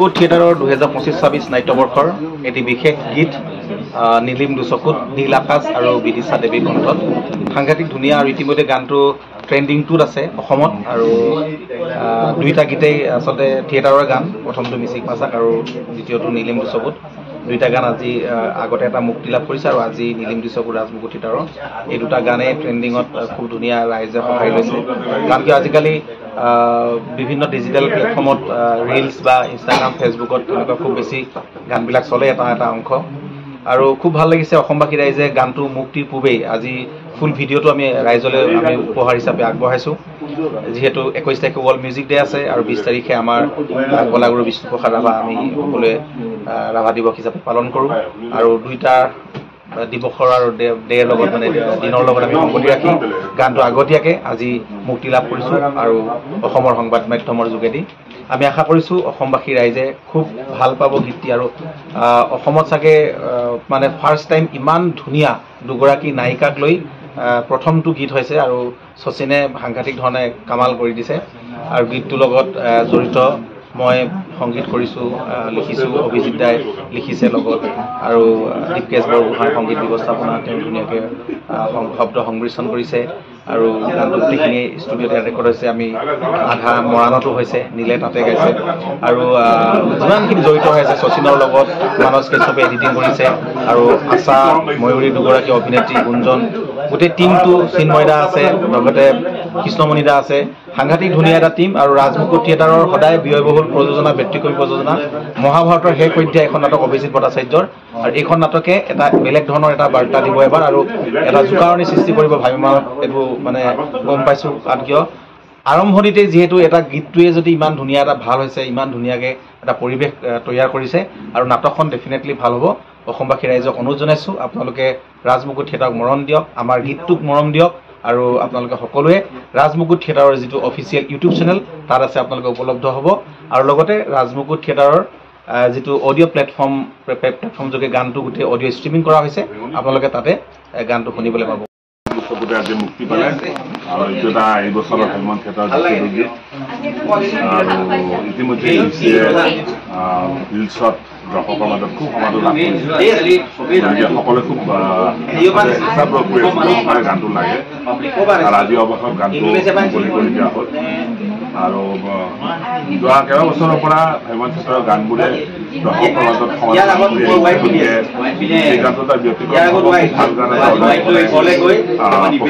ৰাজমুকুট থিয়েটাৰৰ 2025-26 নাট্যবৰ্ষৰ এটি বিশেষ গীত নীলিম দুচকুত নীল আকাশ আৰু বিদিশা দেৱীৰ কণ্ঠত সাংঘাতিক ধুনীয়া আৰু ইতিমধ্যে গানটো ট্ৰেণ্ডিংটোত আছে অসমত আৰু দুইটা গীতেই আচলতে থিয়েটাৰৰ গান প্ৰথমটো মিচিক ভাষাক আৰু দ্বিতীয়টো নীলিম দুচকুত দুইটা গান আজি আগতে এটা মুক্তি লাভ কৰিছে আৰু আজি নীলিম দুচকুত ৰাজমুকুট থিয়েটাৰৰ এই দুটা গানে ট্ৰেণ্ডিঙত খুব ধুনীয়া ৰাইজে সহায় লৈছে কাৰণ কিয় আজিকালি বিভিন্ন ডিজিটেল প্লেটফৰ্মত ৰিলছ বা ইনষ্টাগ্ৰাম ফেচবুকত তেনেকুৱা খুব বেছি গানবিলাক চলে এটা অংশ আৰু খুব ভাল লাগিছে অসমবাসী ৰাইজে গানটো মুক্তিৰ পূৰ্বেই আজি ফুল ভিডিঅ'টো আমি ৰাইজলৈ আমি উপহাৰ হিচাপে আগবঢ়াইছোঁ যিহেতু 21 তাৰিখে ৱৰ্ল্ড মিউজিক ডে আছে আৰু 20 তাৰিখে আমাৰ কলাগুৰু বিষ্ণুপ্ৰসাদ ৰাভা আমি সকলোৱে ৰাভা দিৱস হিচাপে পালন কৰোঁ আৰু দুইটা দিৱসৰ আৰু ডেৰ লগত মানে দিনৰ লগত আমি সংগতি ৰাখি গানটো আগতীয়াকৈ আজি মুক্তি লাভ কৰিছোঁ আৰু অসমৰ সংবাদ মাধ্যমৰ যোগেদি আমি আশা কৰিছোঁ অসমবাসী ৰাইজে খুব ভাল পাব গীতটি আৰু অসমত চাগে মানে ফাৰ্ষ্ট টাইম ইমান ধুনীয়া দুগৰাকী নায়িকাক লৈ প্ৰথমটো গীত হৈছে আৰু শচীনে সাংঘাতিক ধৰণে কামাল কৰি দিছে আৰু গীতটোৰ লগত জড়িত মই সংগীত কৰিছোঁ লিখিছোঁ অভিজিৎ দাই লিখিছে লগত আৰু দীপকেশ বৰগোহাঁই সংগীত ব্যৱস্থাপনা তেওঁ ধুনীয়াকৈ শব্দ সংমিশ্ৰণ কৰিছে আৰু গানটো গোটেইখিনি ষ্টুডিঅ'তে ৰেকৰ্ড হৈছে আমি আধা মৰাণতো হৈছে নীলে তাতে গাইছে আৰু যিমানখিনি জড়িত হৈ আছে শচীনৰ লগত মানস কেশৱে এডিটিং কৰিছে আৰু আশা ময়ূৰী দুগৰাকী অভিনেত্ৰী গুঞ্জন গোটেই টীমটো চিন্ময়দা আছে লগতে কৃষ্ণমণি দা আছে সাংঘাতিক ধুনীয়া এটা টীম আৰু ৰাজমুকুট থিয়েটাৰৰ সদায় ব্যয়বহুল প্ৰযোজনা ব্যক্তিক্ৰমী প্ৰযোজনা মহাভাৰতৰ শেষ অধ্যায় এখন নাটক অভিজিৎ ভট্টাচাৰ্যৰ আৰু এইখন নাটকে এটা বেলেগ ধৰণৰ এটা বাৰ্তা দিব এবাৰ আৰু এটা জোকাৰণি সৃষ্টি কৰিব ভাবিমান এইটো মানে গম পাইছোঁ কাৰণ কিয় আৰম্ভণিতে যিহেতু এটা গীতটোৱে যদি ইমান ধুনীয়া এটা ভাল হৈছে ইমান ধুনীয়াকৈ এটা পৰিৱেশ তৈয়াৰ কৰিছে আৰু নাটকখন ডেফিনেটলি ভাল হ'ব অসমবাসী ৰাইজক অনুৰোধ জনাইছোঁ আপোনালোকে ৰাজমুকুট থিয়েটাৰক মৰম দিয়ক আমাৰ গীতটোক মৰম দিয়ক আৰু আপোনালোকে সকলোৱে ৰাজমুকুট থিয়েটাৰৰ যিটো অফিচিয়েল ইউটিউব চেনেল তাত আছে আপোনালোকে উপলব্ধ হ'ব আৰু লগতে ৰাজমুকুট থিয়েটাৰৰ যিটো অডিঅ' প্লেটফৰ্ম যোগে গানটো গোটেই অডিঅ' ষ্ট্ৰিমিং কৰা হৈছে আপোনালোকে তাতে গানটো শুনিবলৈ পাব আজি মুক্তি পালে আৰু এইটো এটা এই বছৰৰ হেমন্ত থিয়েটাৰ গীত আৰু ইতিমধ্যে ৰিলছত দৰ্শকৰ মাজত খুব সমাদৰ লাভ কৰিছে সকলোৱে খুব হিচাপ প্ৰয়োগ কৰি আছে গানটো লাগে আৰু আজি অৱসৰত গানটো মুকলি কৰি দিয়া হ'ল আৰু যোৱা কেইবছৰৰ পৰা হেমন্ত থিয়েটাৰৰ গানবোৰে দৰ্শকৰ মাজত সমাদৰ কৰি এই গানটো এটা ব্যক্তিগত ভাল গান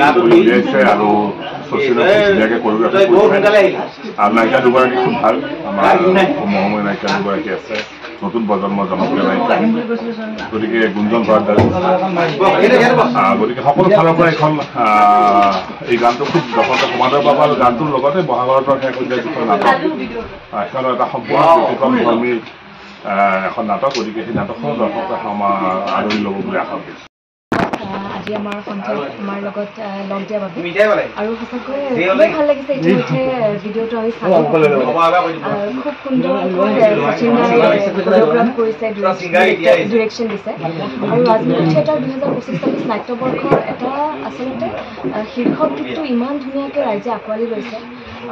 এটা উলিয়াইছে আৰু শচীনে ধুনীয়াকৈ কোৰিঅগ্ৰাফি আৰু নায়িকা দুগৰাকী খুব ভাল আমাৰ মহময় নায়িকা দুগৰাকী আছে নতুন প্ৰজন্মৰ জনপ্ৰিয় নায়িকা গতিকে গুঞ্জন ভৰাদ্দাৰ গতিকে সকলো ফালৰ পৰা এই গানটো খুব দৰ্শকে সমাদৰ পাব আৰু গানটোৰ লগতে মহাভাৰতৰ শেষ অধ্যায় যিখন নাটক সেইখনৰ এটা সম্পূৰ্ণ ব্যতিক্ৰমধৰ্মী এখন নাটক গতিকে সেই নাটকখনো দৰ্শকে আদৰি ল'ব বুলি আশা কৰিছোঁ আজি আমাৰ সন্ধিয়া আমাৰ লগত লগ দিয়াৰ বাবে আৰু সঁচাকৈ খুবেই ভাল লাগিছে ইতিমধ্যে ভিডিঅ'টো আমি চালোঁ খুব সুন্দৰকৈ কোৰিঅগ্ৰাফ কৰিছে ডিৰেকশ্যন দিছে আৰু ৰাজমুকুট থিয়েটাৰ 2025-26 নাট্যবৰ্ষৰ এটা আচলতে শীৰ্ষক গীতটো ইমান ধুনীয়াকৈ ৰাইজে আঁকোৱালি লৈছে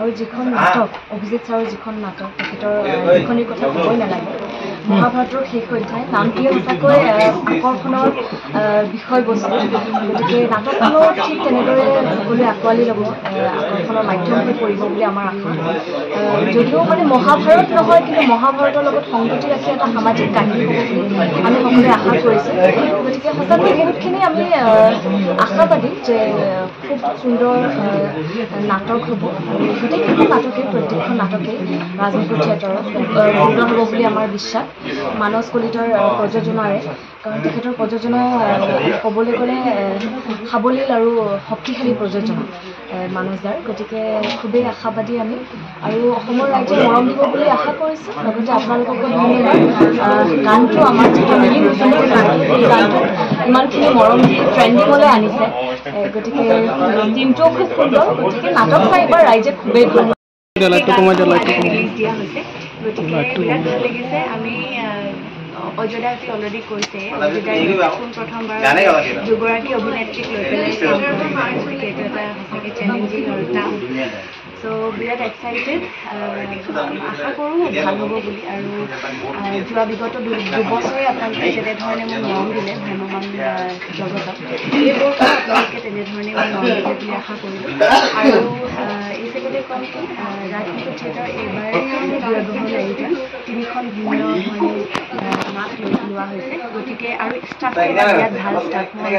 আৰু যিখন নাটক অভিজিৎ ছাৰৰ যিখন নাটক তেখেতৰ লিখনিৰ কথা ক'বই নালাগে মহাভাৰতৰ শেষ অধ্যায় নামটোৱে সঁচাকৈ আকৰ্ষণৰ বিষয়বস্তু গতিকে নাটকখনো ঠিক তেনেদৰে সকলোৱে আঁকোৱালি ল'ব আকৰ্ষণৰ মাধ্যম হৈ পৰিব বুলি আমাৰ আশা যদিও মানে মহাভাৰত নহয় কিন্তু মহাভাৰতৰ লগত সংগতি ৰাখি এটা সামাজিক কাহিনী হ'ব বুলি আমি সকলোৱে আশা কৰিছোঁ গতিকে সঁচাকৈ বহুতখিনি আমি আশাবাদী যে খুব সুন্দৰ নাটক হ'ব গোটেইখন নাটকেই প্ৰত্যেকখন নাটকেই ৰাজমুকুট থিয়েটাৰত সুন্দৰ হ'ব বুলি আমাৰ বিশ্বাস মানস কলিতাৰ প্ৰযোজনাৰে কাৰণ তেখেতৰ প্ৰযোজনা ক'বলৈ গ'লে সাৱলীল আৰু শক্তিশালী প্ৰযোজনা মানসদাৰ গতিকে খুবেই আশাবাদী আমি আৰু অসমৰ ৰাইজে মৰম দিব বুলি আশা কৰিছোঁ লগতে আপোনালোককো ধন্যবাদ গানটো আমাৰ যিটো নীলিম দুচকুত গান এই গানটো ইমানখিনি মৰম দি ট্ৰেণ্ডিঙলৈ আনিছে গতিকে টিমটোও খুব সুন্দৰ গতিকে নাটক চাই এইবাৰ ৰাইজে খুবেই ভাল দিয়া হৈছে গতিকে বিৰাট ভাল লাগিছে আমি অযোধ্যাই অলৰেডি কৈছে অযোধ্যাই প্ৰথমবাৰ দুগৰাকী অভিনেত্ৰীক লৈ পেলাই কাম কৰিছে গতিকে এইটো এটা সঁচাকৈ চেলেঞ্জিং আৰু টাফ চ' বিৰাট এক্সাইটেড আশা কৰোঁ ভাল হ'ব বুলি আৰু যোৱা বিগত দুবছৰে আপোনালোকে যেনেধৰণে মোক মৰম দিলে ভ্ৰাম্যমান জগতত এইবোৰ আপোনালোকে তেনেধৰণে মোক মৰম দিলে বুলি আশা কৰিলোঁ আৰু এই চেগতে ক'ম কি ৰাজনীতি থিয়েটাৰ এইবাৰ ব্যয়বহুল নায়িকা 3খন ভিন্ন ধৰণে মাত লোৱা হৈছে গতিকে আৰু ষ্টাফ ইয়াত ভাল ষ্টাফ মই